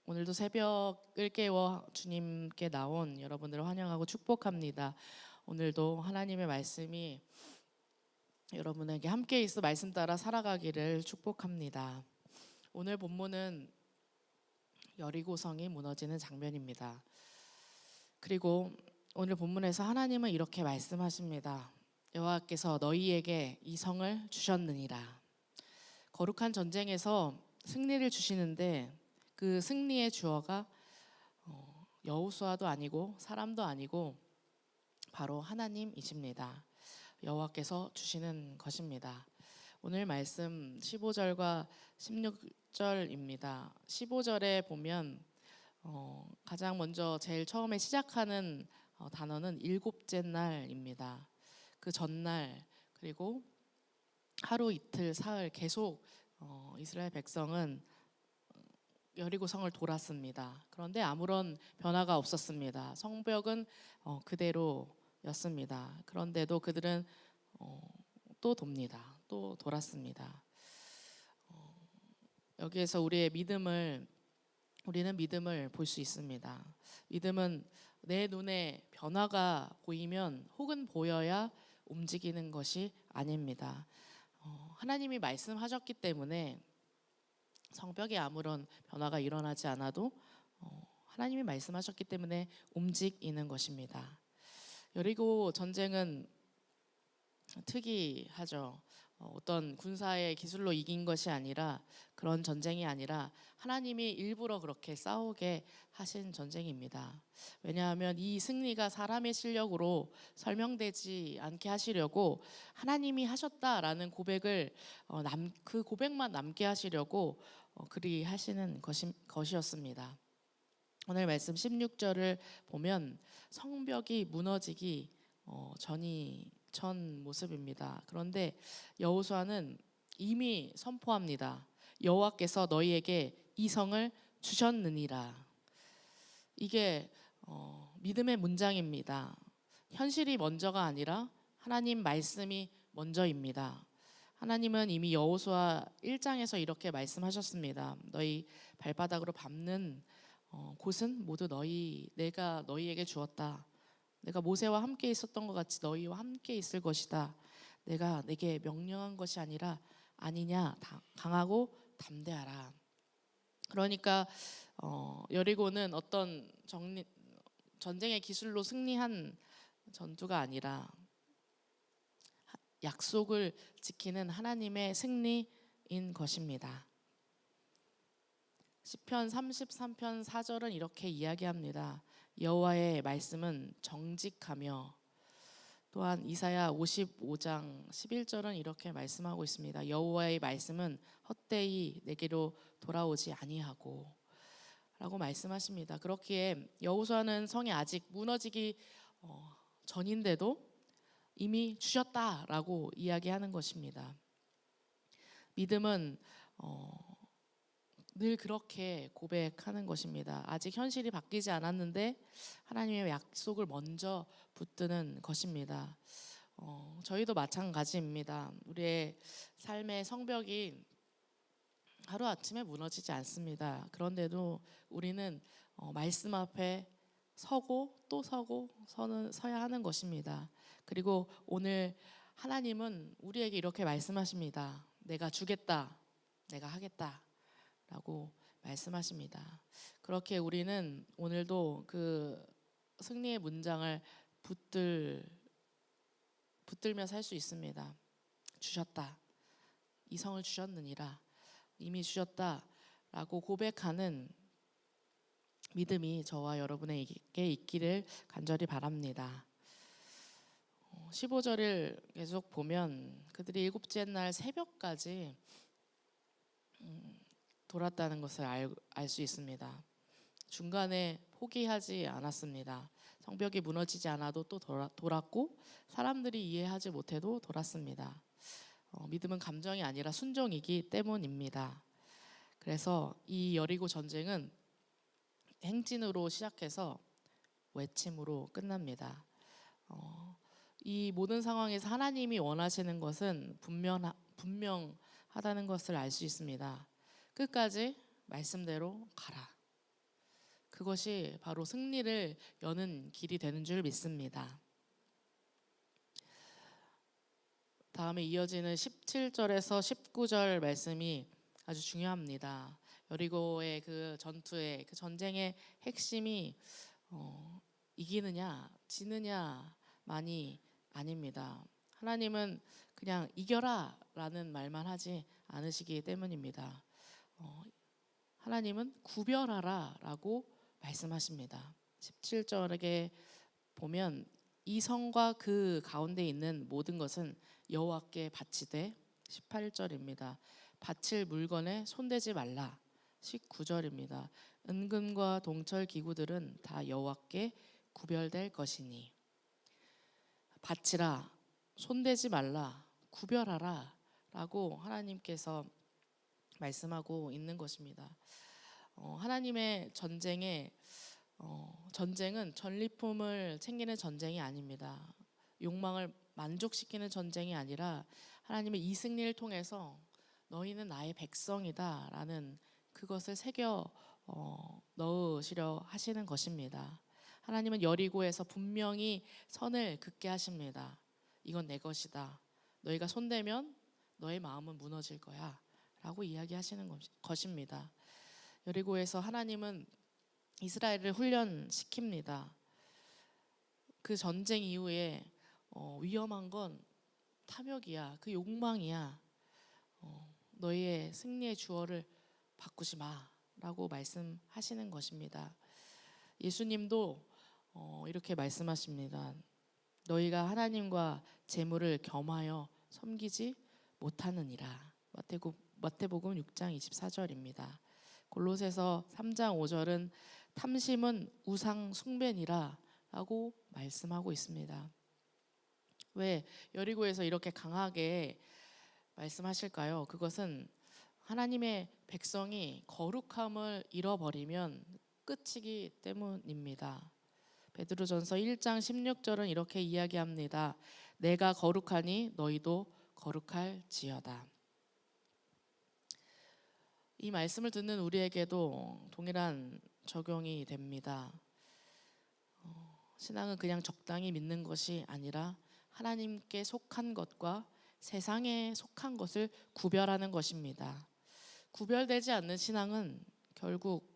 오늘도 새벽을 깨워 주님께 나온 여러분들을 환영하고 축복합니다. 오늘도 하나님의 말씀이 여러분에게 함께 있어 말씀 따라 살아가기를 축복합니다. 오늘 본문은 여리고성이 무너지는 장면입니다. 그리고 오늘 본문에서 하나님은 이렇게 말씀하십니다. 여호와께서 너희에게 이 성을 주셨느니라. 거룩한 전쟁에서 승리를 주시는데 그 승리의 주어가 여호수아도 아니고 사람도 아니고 바로 하나님이십니다. 여호와께서 주시는 것입니다. 오늘 말씀 15절과 16절입니다. 15절에 보면 가장 먼저 제일 처음에 시작하는 단어는 일곱째 날입니다. 그 전날 그리고 하루 이틀 사흘 계속 이스라엘 백성은 여리고성을 돌았습니다. 그런데 아무런 변화가 없었습니다. 성벽은 그대로였습니다. 그런데도 그들은 또 돕니다. 또 돌았습니다. 여기에서 우리는 믿음을 볼 수 있습니다. 믿음은 내 눈에 변화가 보이면 혹은 보여야 움직이는 것이 아닙니다. 하나님이 말씀하셨기 때문에 성벽에 아무런 변화가 일어나지 않아도 하나님이 말씀하셨기 때문에 움직이는 것입니다. 여리고 전쟁은 특이하죠. 어떤 군사의 기술로 이긴 것이 아니라 그런 전쟁이 아니라 하나님이 일부러 그렇게 싸우게 하신 전쟁입니다. 왜냐하면 이 승리가 사람의 실력으로 설명되지 않게 하시려고 하나님이 하셨다라는 고백을 그 고백만 남게 하시려고 그리 하시는 것이었습니다. 오늘 말씀 16절을 보면 성벽이 무너지기 전 모습입니다. 그런데 여호수아는 이미 선포합니다. 여호와께서 너희에게 이 성을 주셨느니라. 이게 믿음의 문장입니다. 현실이 먼저가 아니라 하나님 말씀이 먼저입니다. 하나님은 이미 여호수아 1장에서 이렇게 말씀하셨습니다. 너희 발바닥으로 밟는 곳은 모두 내가 너희에게 주었다. 내가 모세와 함께 있었던 것 같이 너희와 함께 있을 것이다. 내가 내게 명령한 것이 아니냐 강하고 담대하라. 그러니까 여리고는 어떤 전쟁의 기술로 승리한 전투가 아니라 약속을 지키는 하나님의 승리인 것입니다. 시편 33편 4절은 이렇게 이야기합니다. 여호와의 말씀은 정직하며, 또한 이사야 55장 11절은 이렇게 말씀하고 있습니다. 여호와의 말씀은 헛되이 내게로 돌아오지 아니하고 라고 말씀하십니다. 그렇기에 여호수아는 성이 아직 무너지기 전인데도 이미 주셨다라고 이야기하는 것입니다. 믿음은 늘 그렇게 고백하는 것입니다. 아직 현실이 바뀌지 않았는데 하나님의 약속을 먼저 붙드는 것입니다. 저희도 마찬가지입니다. 우리의 삶의 성벽이 하루아침에 무너지지 않습니다. 그런데도 우리는 말씀 앞에 서고 또 서야 하는 것입니다. 그리고 오늘 하나님은 우리에게 이렇게 말씀하십니다. 내가 주겠다, 내가 하겠다 라고 말씀하십니다. 그렇게 우리는 오늘도 그 승리의 문장을 붙들며 살 수 있습니다. 주셨다, 이 성을 주셨느니라, 이미 주셨다라고 고백하는 믿음이 저와 여러분에게 있기를 간절히 바랍니다. 15절을 계속 보면 그들이 일곱째 날 새벽까지 돌았다는 것을 알 수 있습니다. 중간에 포기하지 않았습니다. 성벽이 무너지지 않아도 또 돌았고 사람들이 이해하지 못해도 돌았습니다. 믿음은 감정이 아니라 순종이기 때문입니다. 그래서 이 여리고 전쟁은 행진으로 시작해서 외침으로 끝납니다. 이 모든 상황에서 하나님이 원하시는 것은 분명하다는 것을 알 수 있습니다. 끝까지 말씀대로 가라. 그것이 바로 승리를 여는 길이 되는 줄 믿습니다. 다음에 이어지는 17절에서 19절 말씀이 아주 중요합니다. 여리고의 그 전투의 그 전쟁의 핵심이 이기느냐 지느냐만이 아닙니다. 하나님은 그냥 이겨라 라는 말만 하지 않으시기 때문입니다. 하나님은 구별하라 라고 말씀하십니다. 17절에 보면 이 성과 그 가운데 있는 모든 것은 여호와께 바치되 18절입니다. 바칠 물건에 손대지 말라. 19절입니다. 은금과 동철 기구들은 다 여호와께 구별될 것이니. 바치라, 손대지 말라, 구별하라 라고 하나님께서 말씀하고 있는 것입니다. 하나님의 전쟁은 전리품을 챙기는 전쟁이 아닙니다. 욕망을 만족시키는 전쟁이 아니라 하나님의 이 승리를 통해서 너희는 나의 백성이다 라는 그것을 새겨 넣으시려 하시는 것입니다. 하나님은 여리고에서 분명히 선을 긋게 하십니다. 이건 내 것이다. 너희가 손대면 너의 마음은 무너질 거야 라고 이야기하시는 것입니다. 여리고에서 하나님은 이스라엘을 훈련시킵니다. 그 전쟁 이후에 위험한 건 탐욕이야, 그 욕망이야. 너희의 승리의 주어를 바꾸지 마라고 말씀하시는 것입니다. 예수님도 이렇게 말씀하십니다. 너희가 하나님과 재물을 겸하여 섬기지 못하느니라. 마태복음 6장 24절입니다. 골로새서 3장 5절은 탐심은 우상 숭배니라 라고 말씀하고 있습니다. 왜 여리고에서 이렇게 강하게 말씀하실까요? 그것은 하나님의 백성이 거룩함을 잃어버리면 끝이기 때문입니다. 베드로전서 1장 16절은 이렇게 이야기합니다. 내가 거룩하니 너희도 거룩할지어다. 이 말씀을 듣는 우리에게도 동일한 적용이 됩니다. 신앙은 그냥 적당히 믿는 것이 아니라 하나님께 속한 것과 세상에 속한 것을 구별하는 것입니다. 구별되지 않는 신앙은 결국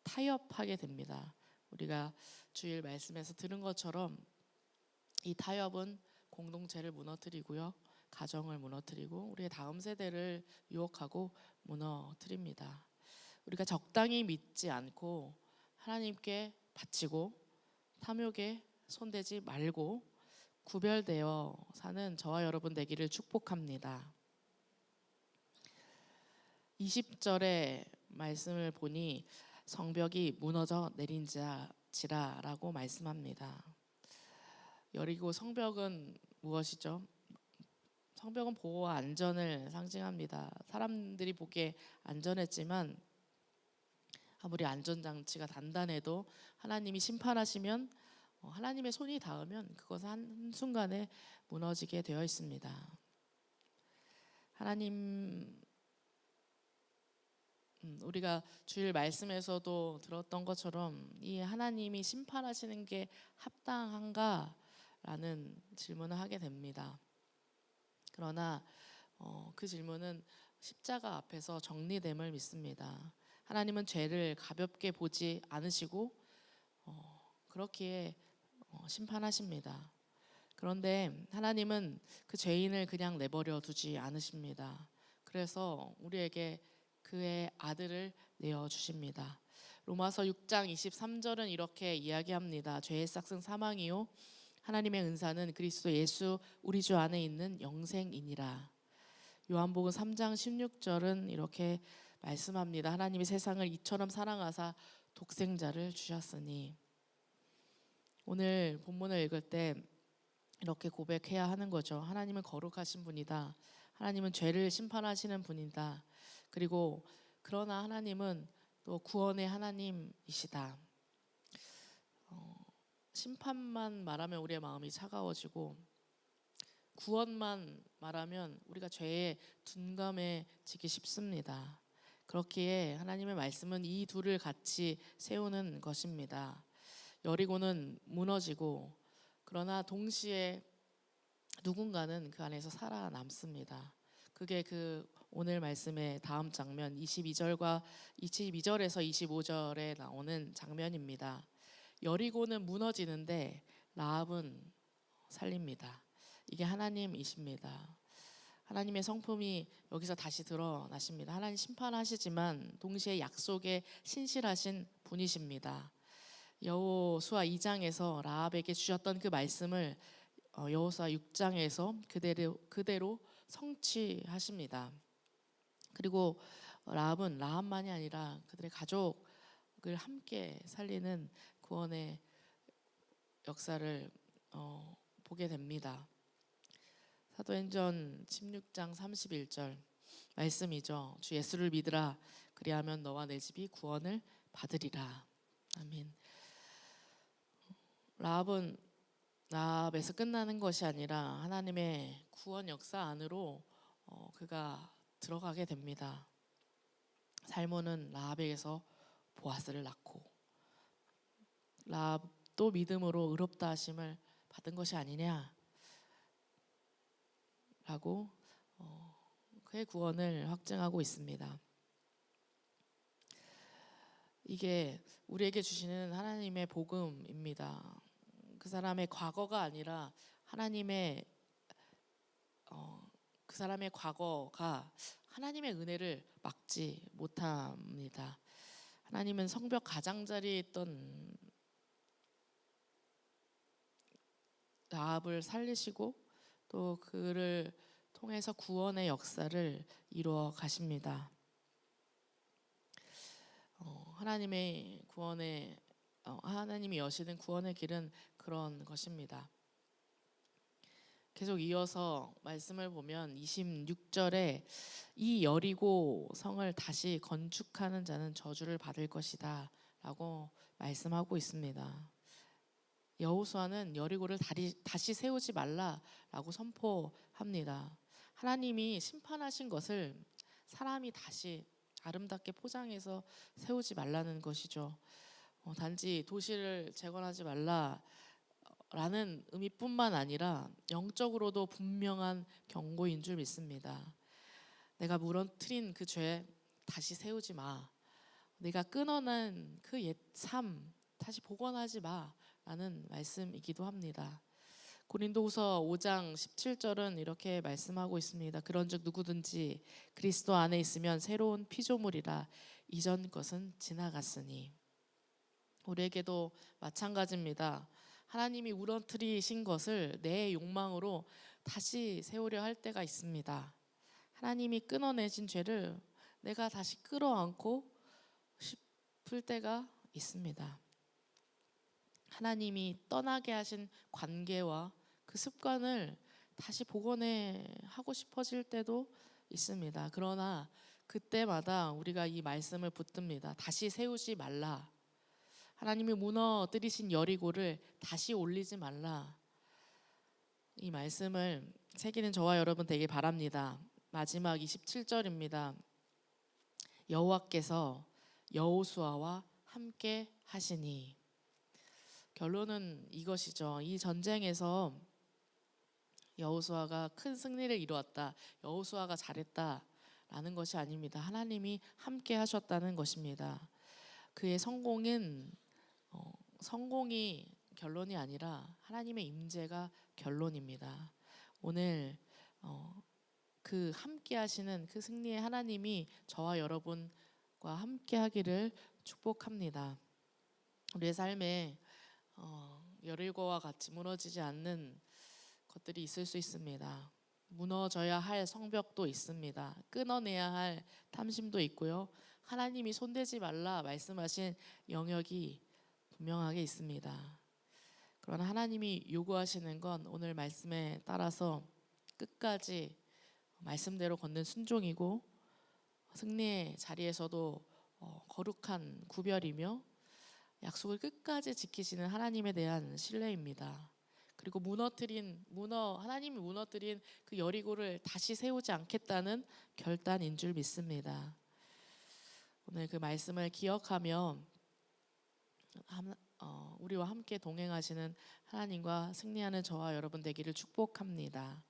타협하게 됩니다. 우리가 주일 말씀에서 들은 것처럼 이 타협은 공동체를 무너뜨리고요, 가정을 무너뜨리고 우리의 다음 세대를 유혹하고 무너뜨립니다. 우리가 적당히 믿지 않고 하나님께 바치고 탐욕에 손대지 말고 구별되어 사는 저와 여러분 되기를 축복합니다. 20절의 말씀을 보니 성벽이 무너져 내린지라라고 말씀합니다. 여리고 성벽은 무엇이죠? 성벽은 보호와 안전을 상징합니다. 사람들이 보기에 안전했지만 아무리 안전장치가 단단해도 하나님이 심판하시면 하나님의 손이 닿으면 그것은 한순간에 무너지게 되어 있습니다. 우리가 주일 말씀에서도 들었던 것처럼 이 하나님이 심판하시는 게 합당한가? 라는 질문을 하게 됩니다. 그러나 그 질문은 십자가 앞에서 정리됨을 믿습니다. 하나님은 죄를 가볍게 보지 않으시고 그렇기에 심판하십니다. 그런데 하나님은 그 죄인을 그냥 내버려 두지 않으십니다. 그래서 우리에게 그의 아들을 내어주십니다. 로마서 6장 23절은 이렇게 이야기합니다. 죄의 싹은 사망이요 하나님의 은사는 그리스도 예수 우리 주 안에 있는 영생이니라. 요한복음 3장 16절은 이렇게 말씀합니다. 하나님이 세상을 이처럼 사랑하사 독생자를 주셨으니. 오늘 본문을 읽을 때 이렇게 고백해야 하는 거죠. 하나님은 거룩하신 분이다. 하나님은 죄를 심판하시는 분이다. 그리고 그러나 하나님은 또 구원의 하나님이시다. 심판만 말하면 우리의 마음이 차가워지고 구원만 말하면 우리가 죄에 둔감해지기 쉽습니다. 그렇기에 하나님의 말씀은 이 둘을 같이 세우는 것입니다. 여리고는 무너지고 그러나 동시에 누군가는 그 안에서 살아남습니다. 그게 그 오늘 말씀의 다음 장면 22절과 22절에서 25절에 나오는 장면입니다. 여리고는 무너지는데 라합은 살립니다. 이게 하나님이십니다. 하나님의 성품이 여기서 다시 드러나십니다. 하나님 심판하시지만 동시에 약속에 신실하신 분이십니다. 여호수아 2장에서 라합에게 주셨던 그 말씀을 여호수아 6장에서 그대로 성취하십니다. 그리고 라합은 라합만이 아니라 그들의 가족을 함께 살리는 구원의 역사를 보게 됩니다. 사도행전 16장 31절 말씀이죠. 주 예수를 믿으라. 그리하면 너와 내 집이 구원을 받으리라. 아멘. 라합에서 끝나는 것이 아니라 하나님의 구원 역사 안으로 그가 들어가게 됩니다. 살몬은 라합에게서 보아스를 낳고 라합도 믿음으로 의롭다 하심을 받은 것이 아니냐 라고 그의 구원을 확증하고 있습니다. 이게 우리에게 주시는 하나님의 복음입니다. 그 사람의 과거가 아니라 그 사람의 과거가 하나님의 은혜를 막지 못합니다. 하나님은 성벽 가장자리에 있던 라합을 살리시고 또 그를 통해서 구원의 역사를 이루어 가십니다. 하나님이 여시는 구원의 길은 그런 것입니다. 계속 이어서 말씀을 보면 26절에 이 여리고 성을 다시 건축하는 자는 저주를 받을 것이다 라고 말씀하고 있습니다. 여호수아는 여리고를 다시 세우지 말라라고 선포합니다. 하나님이 심판하신 것을 사람이 다시 아름답게 포장해서 세우지 말라는 것이죠. 단지 도시를 재건하지 말라라는 의미뿐만 아니라 영적으로도 분명한 경고인 줄 믿습니다. 내가 무너뜨린 그 죄 다시 세우지 마. 내가 끊어낸 그 옛 삶 다시 복원하지 마라는 말씀이기도 합니다. 고린도후서 5장 17절은 이렇게 말씀하고 있습니다. 그런즉 누구든지 그리스도 안에 있으면 새로운 피조물이라 이전 것은 지나갔으니. 우리에게도 마찬가지입니다. 하나님이 무너뜨리신 것을 내 욕망으로 다시 세우려 할 때가 있습니다. 하나님이 끊어내신 죄를 내가 다시 끌어안고 싶을 때가 있습니다. 하나님이 떠나게 하신 관계와 그 습관을 다시 복원해 하고 싶어질 때도 있습니다. 그러나 그때마다 우리가 이 말씀을 붙듭니다. 다시 세우지 말라. 하나님이 무너뜨리신 여리고를 다시 올리지 말라. 이 말씀을 새기는 저와 여러분 되길 바랍니다. 마지막 27절입니다. 여호와께서 여호수아와 함께 하시니. 결론은 이것이죠. 이 전쟁에서 여호수아가 큰 승리를 이루었다. 여호수아가 잘했다라는 것이 아닙니다. 하나님이 함께 하셨다는 것입니다. 그의 성공이 결론이 아니라 하나님의 임재가 결론입니다. 오늘 그 함께 하시는 그 승리의 하나님이 저와 여러분과 함께 하기를 축복합니다. 우리의 삶에 여리고와 같이 무너지지 않는 것들이 있을 수 있습니다. 무너져야 할 성벽도 있습니다. 끊어내야 할 탐심도 있고요. 하나님이 손대지 말라 말씀하신 영역이 분명하게 있습니다. 그러나 하나님이 요구하시는 건 오늘 말씀에 따라서 끝까지 말씀대로 걷는 순종이고 승리의 자리에서도 거룩한 구별이며 약속을 끝까지 지키시는 하나님에 대한 신뢰입니다. 그리고 하나님이 무너뜨린 그 여리고를 다시 세우지 않겠다는 결단인 줄 믿습니다. 오늘 그 말씀을 기억하며 우리와 함께 동행하시는 하나님과 승리하는 저와 여러분 되기를 축복합니다.